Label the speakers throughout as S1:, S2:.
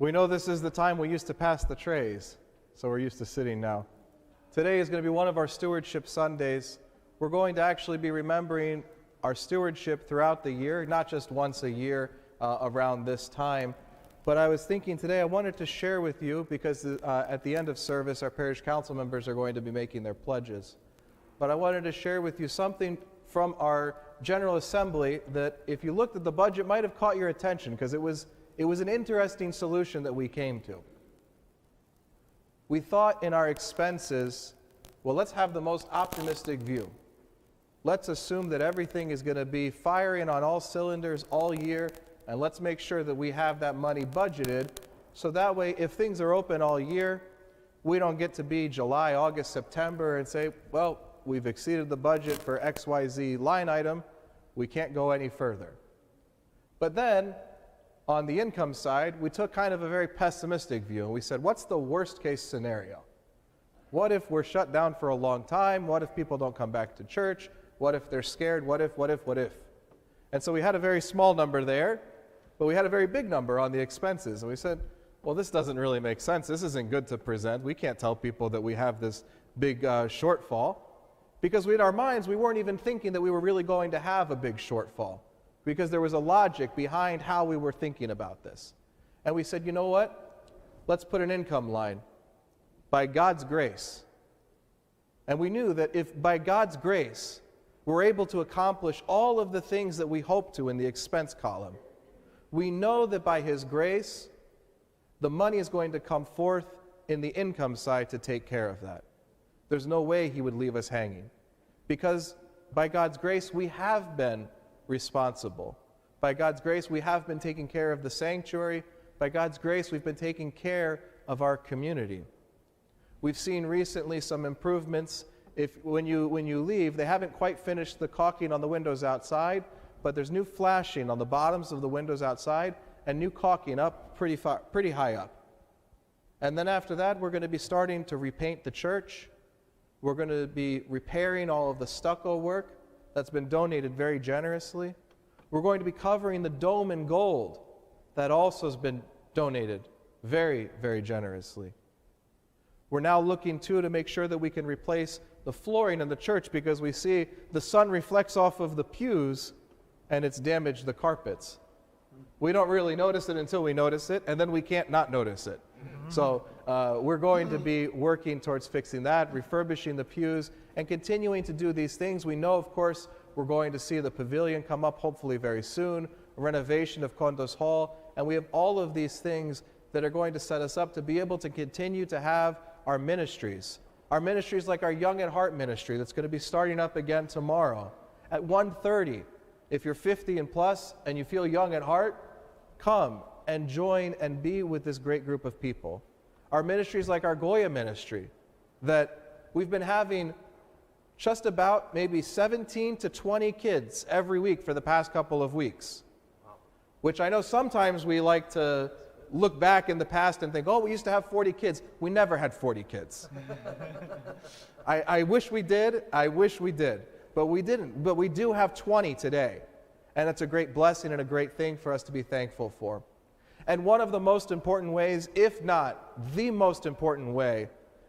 S1: We know this is the time we used to pass the trays, so we're used to sitting now. Today is going to be one of our Stewardship Sundays. We're going to actually be remembering our stewardship throughout the year, not just once a year around this time. But I was thinking today I wanted to share with you, because at the end of service our parish council members are going to be making their pledges. But I wanted to share with you something from our General Assembly that, if you looked at the budget, might have caught your attention, because it was an interesting solution that we came to. We thought in our expenses, well, let's have the most optimistic view. Let's assume that everything is going to be firing on all cylinders all year, and let's make sure that we have that money budgeted, so that way if things are open all year, we don't get to be July, August, September and say, well, we've exceeded the budget for XYZ line item, we can't go any further. But then, on the income side, we took kind of a very pessimistic view, and we said, what's the worst case scenario? What if we're shut down for a long time? What if people don't come back to church? What if they're scared? What if? And so we had a very small number there, but we had a very big number on the expenses. And we said, well, this doesn't really make sense. This isn't good to present. We can't tell people that we have this big shortfall, because in our minds, we weren't even thinking that we were really going to have a big shortfall, because there was a logic behind how we were thinking about this. And we said, you know what? Let's put an income line. By God's grace. And we knew that if by God's grace we're able to accomplish all of the things that we hope to in the expense column, we know that by His grace, the money is going to come forth in the income side to take care of that. There's no way He would leave us hanging. Because by God's grace, we have been responsible. By God's grace, we have been taking care of the sanctuary. By God's grace, we've been taking care of our community. We've seen recently some improvements. When you leave, they haven't quite finished the caulking on the windows outside, but there's new flashing on the bottoms of the windows outside and new caulking up pretty high up. And then after that, we're going to be starting to repaint the church. We're going to be repairing all of the stucco work that's been donated very generously. We're going to be covering the dome in gold that also has been donated very, very generously. We're now looking, too, to make sure that we can replace the flooring in the church, because we see the sun reflects off of the pews and it's damaged the carpets. We don't really notice it until we notice it, and then we can't not notice it. So we're going to be working towards fixing that, refurbishing the pews, and continuing to do these things. We know, of course, we're going to see the pavilion come up hopefully very soon, a renovation of Condos Hall, and we have all of these things that are going to set us up to be able to continue to have our ministries like our Young at Heart ministry that's going to be starting up again tomorrow at 1:30. If you're 50 and plus and you feel young at heart, come and join and be with this great group of people. Our ministries like our Goya ministry, that we've been having just about maybe 17 to 20 kids every week for the past couple of weeks, which I know sometimes we like to look back in the past and think, oh, we used to have 40 kids. We never had 40 kids. I wish we did. But we didn't. But we do have 20 today. And it's a great blessing and a great thing for us to be thankful for. And one of the most important ways, if not the most important way,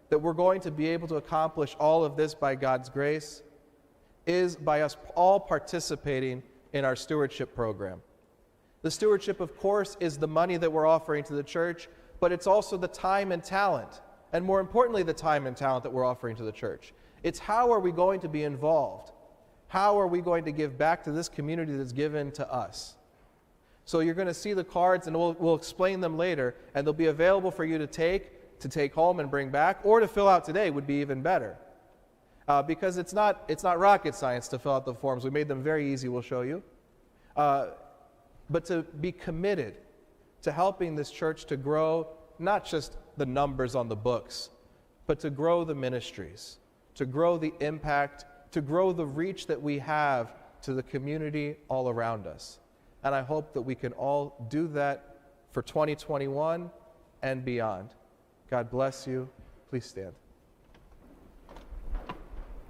S1: that we're going to be able to accomplish all of this by God's grace is by us all participating in our stewardship program. The stewardship, of course, is the money that we're offering to the church, but it's also the time and talent, and more importantly, the time and talent that we're offering to the church. It's how are we going to be involved? How are we going to give back to this community that's given to us? So you're going to see the cards, and we'll explain them later, and they'll be available for you to take home and bring back, or to fill out today would be even better. Because it's not rocket science to fill out the forms. We made them very easy, we'll show you. But to be committed to helping this church to grow, not just the numbers on the books, but to grow the ministries, to grow the impact, to grow the reach that we have to the community all around us. And I hope that we can all do that for 2021 and beyond. God bless you. Please stand.